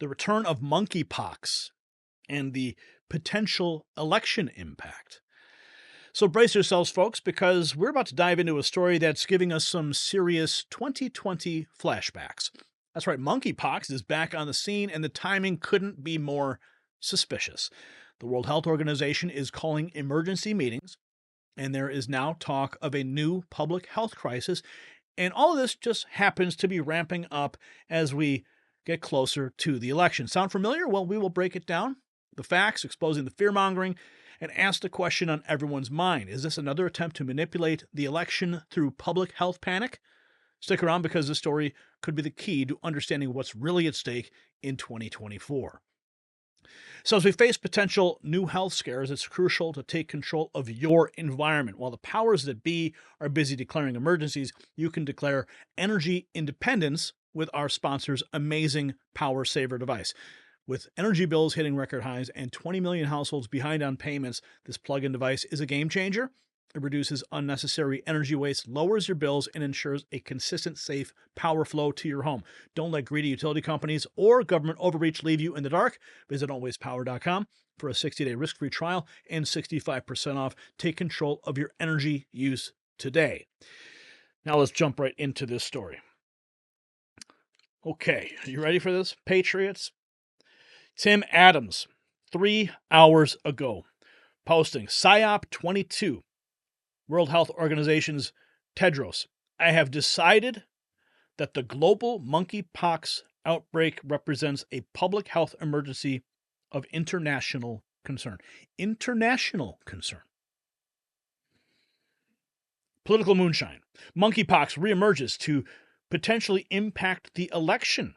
the return of monkeypox, and the potential election impact. So brace yourselves, folks, because we're about to dive into a story that's giving us some serious 2020 flashbacks. That's right, monkeypox is back on the scene, and the timing couldn't be more suspicious. The World Health Organization is calling emergency meetings, and there is now talk of a new public health crisis. And all of this just happens to be ramping up as we get closer to the election. Sound familiar? Well, we will break it down, the facts, exposing the fear-mongering, and ask the question on everyone's mind. Is this another attempt to manipulate the election through public health panic? Stick around because this story could be the key to understanding what's really at stake in 2024. So as we face potential new health scares, it's crucial to take control of your environment. While the powers that be are busy declaring emergencies, you can declare energy independence with our sponsor's amazing Power Saver device. With energy bills hitting record highs and 20 million households behind on payments, this plug-in device is a game changer. It reduces unnecessary energy waste, lowers your bills, and ensures a consistent, safe power flow to your home. Don't let greedy utility companies or government overreach leave you in the dark. Visit don'twastepower.com for a 60-day risk-free trial and 65% off. Take control of your energy use today. Now let's jump right into this story. Okay, are you ready for this, Patriots? Tim Adams, 3 hours ago, posting PSYOP 22. World Health Organization's Tedros, I have decided that the global monkeypox outbreak represents a public health emergency of international concern. International concern. Political moonshine. Monkeypox reemerges to potentially impact the election.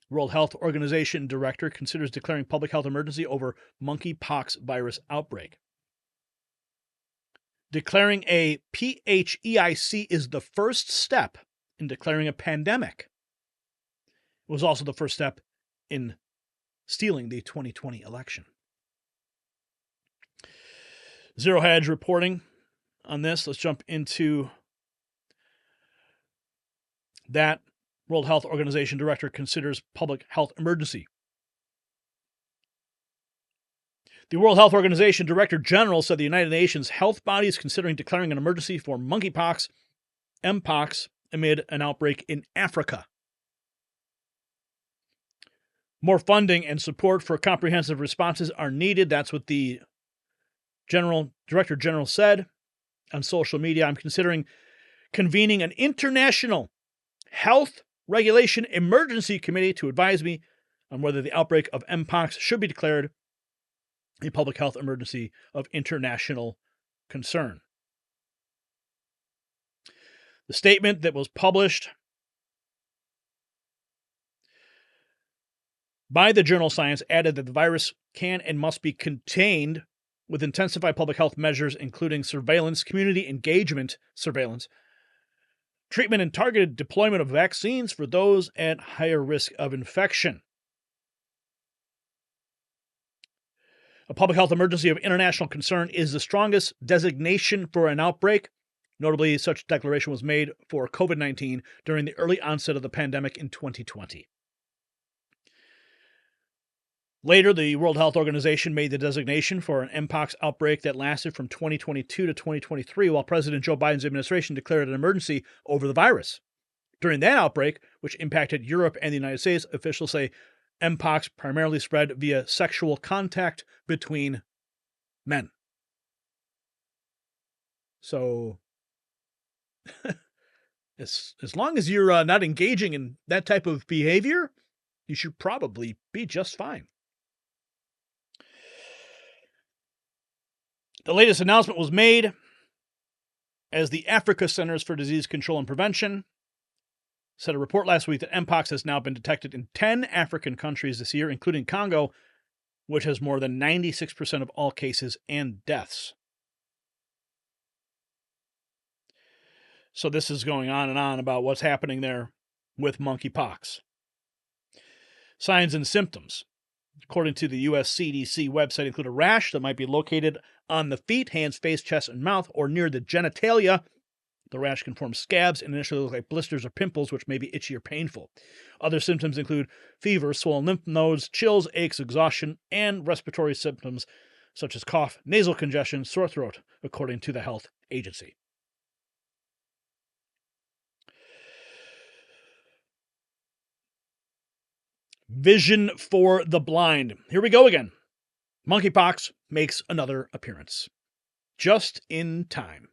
World Health Organization director considers declaring public health emergency over monkeypox virus outbreak. Declaring a PHEIC is the first step in declaring a pandemic. It was also the first step in stealing the 2020 election. Zero Hedge reporting on this. Let's jump into that. World Health Organization director considers public health emergency. The World Health Organization Director General said the United Nations health body is considering declaring an emergency for monkeypox, Mpox, amid an outbreak in Africa. More funding and support for comprehensive responses are needed. That's what the Director General said on social media. I'm considering convening an international health regulation emergency committee to advise me on whether the outbreak of Mpox should be declared a public health emergency of international concern. The statement that was published by the journal Science added that the virus can and must be contained with intensified public health measures, including surveillance, community engagement surveillance, treatment and targeted deployment of vaccines for those at higher risk of infection. A public health emergency of international concern is the strongest designation for an outbreak. Notably, such declaration was made for COVID-19 during the early onset of the pandemic in 2020. Later, the World Health Organization made the designation for an Mpox outbreak that lasted from 2022 to 2023, while President Joe Biden's administration declared an emergency over the virus. During that outbreak, which impacted Europe and the United States, officials say Mpox primarily spread via sexual contact between men. So, as long as you're not engaging in that type of behavior, you should probably be just fine. The latest announcement was made as the Africa Centers for Disease Control and Prevention said a report last week that Mpox has now been detected in 10 African countries this year, including Congo, which has more than 96% of all cases and deaths. So this is going on and on about what's happening there with monkeypox. Signs and symptoms, according to the U.S. CDC website, include a rash that might be located on the feet, hands, face, chest, and mouth, or near the genitalia. The rash can form scabs and initially look like blisters or pimples, which may be itchy or painful. Other symptoms include fever, swollen lymph nodes, chills, aches, exhaustion, and respiratory symptoms such as cough, nasal congestion, sore throat, according to the health agency. Vision for the blind. Here we go again. Monkeypox makes another appearance. Just in time.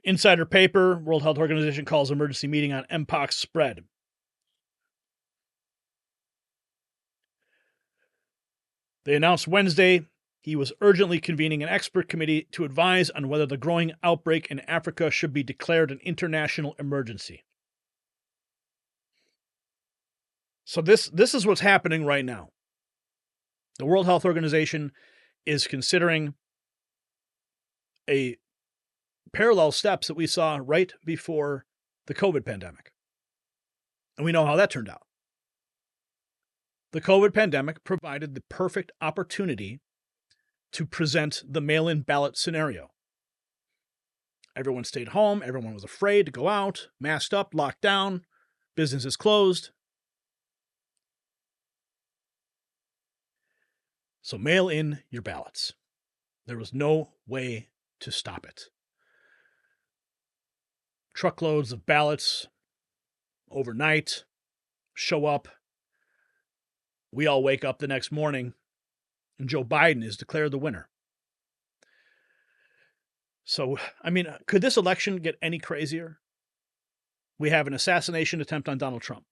Insider paper, World Health Organization calls emergency meeting on Mpox spread. They announced Wednesday he was urgently convening an expert committee to advise on whether the growing outbreak in Africa should be declared an international emergency. So this is what's happening right now. The World Health Organization is considering a parallel steps that we saw right before the COVID pandemic. And we know how that turned out. The COVID pandemic provided the perfect opportunity to present the mail-in ballot scenario. Everyone stayed home. Everyone was afraid to go out, masked up, locked down, businesses closed. So mail in your ballots. There was no way to stop it. Truckloads of ballots overnight show up. We all wake up the next morning and Joe Biden is declared the winner. So, I mean, could this election get any crazier? We have an assassination attempt on Donald Trump.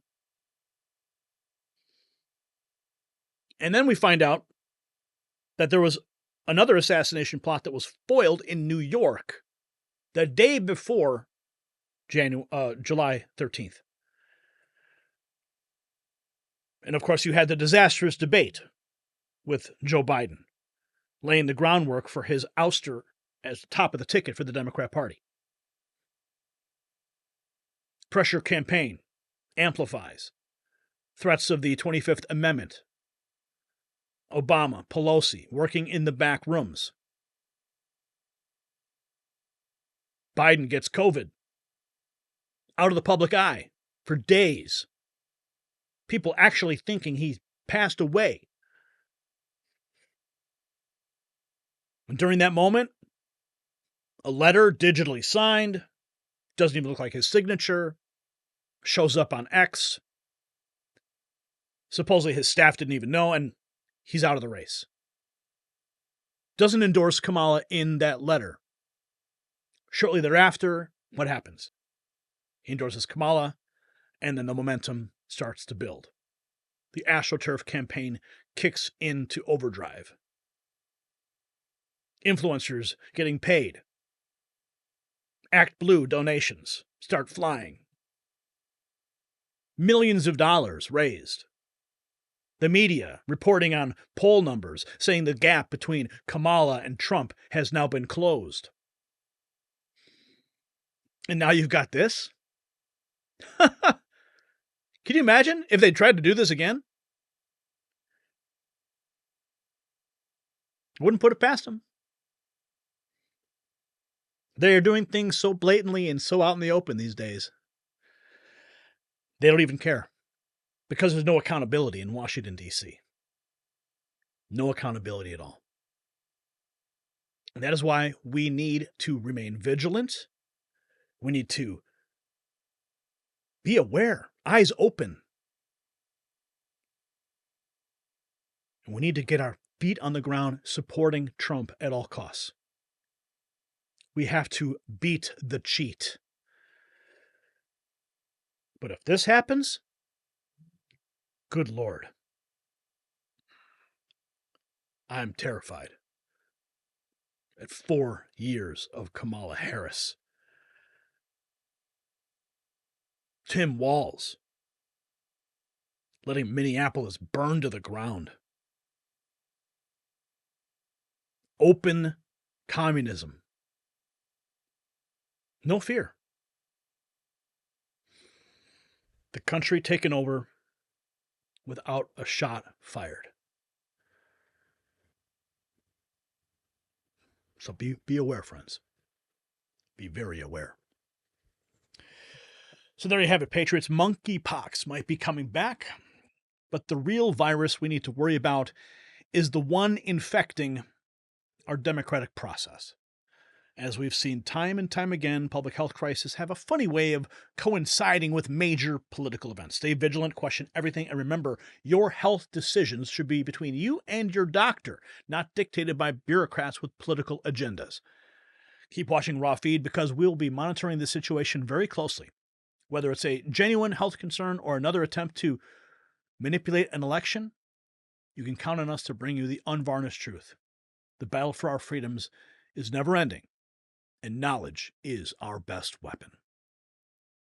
And then we find out that there was another assassination plot that was foiled in New York the day before July 13th. And of course, you had the disastrous debate with Joe Biden, laying the groundwork for his ouster as the top of the ticket for the Democrat Party. Pressure campaign amplifies. Threats of the 25th Amendment. Obama, Pelosi, working in the back rooms. Biden gets COVID. Out of the public eye for days. People actually thinking he passed away. And during that moment, a letter digitally signed, doesn't even look like his signature, shows up on X. Supposedly his staff didn't even know, and he's out of the race. Doesn't endorse Kamala in that letter. Shortly thereafter, what happens? He endorses Kamala, and then the momentum starts to build. The AstroTurf campaign kicks into overdrive. Influencers getting paid. Act Blue donations start flying. Millions of dollars raised. The media reporting on poll numbers, saying the gap between Kamala and Trump has now been closed. And now you've got this? Can you imagine if they tried to do this again? Wouldn't put it past them. They are doing things so blatantly and so out in the open these days. They don't even care because there's no accountability in Washington, D.C. No accountability at all. And that is why we need to remain vigilant. We need to be aware, eyes open. And we need to get our feet on the ground supporting Trump at all costs. We have to beat the cheat. But if this happens, good Lord, I'm terrified. At 4 years of Kamala Harris, Tim Walz letting Minneapolis burn to the ground. Open communism. No fear. The country taken over without a shot fired. So be aware, friends. Be very aware. So there you have it, Patriots. Monkeypox might be coming back, but the real virus we need to worry about is the one infecting our democratic process. As we've seen time and time again, public health crises have a funny way of coinciding with major political events. Stay vigilant, question everything, and remember, your health decisions should be between you and your doctor, not dictated by bureaucrats with political agendas. Keep watching Raw Feed because we'll be monitoring the situation very closely. Whether it's a genuine health concern or another attempt to manipulate an election, you can count on us to bring you the unvarnished truth. The battle for our freedoms is never ending, and knowledge is our best weapon.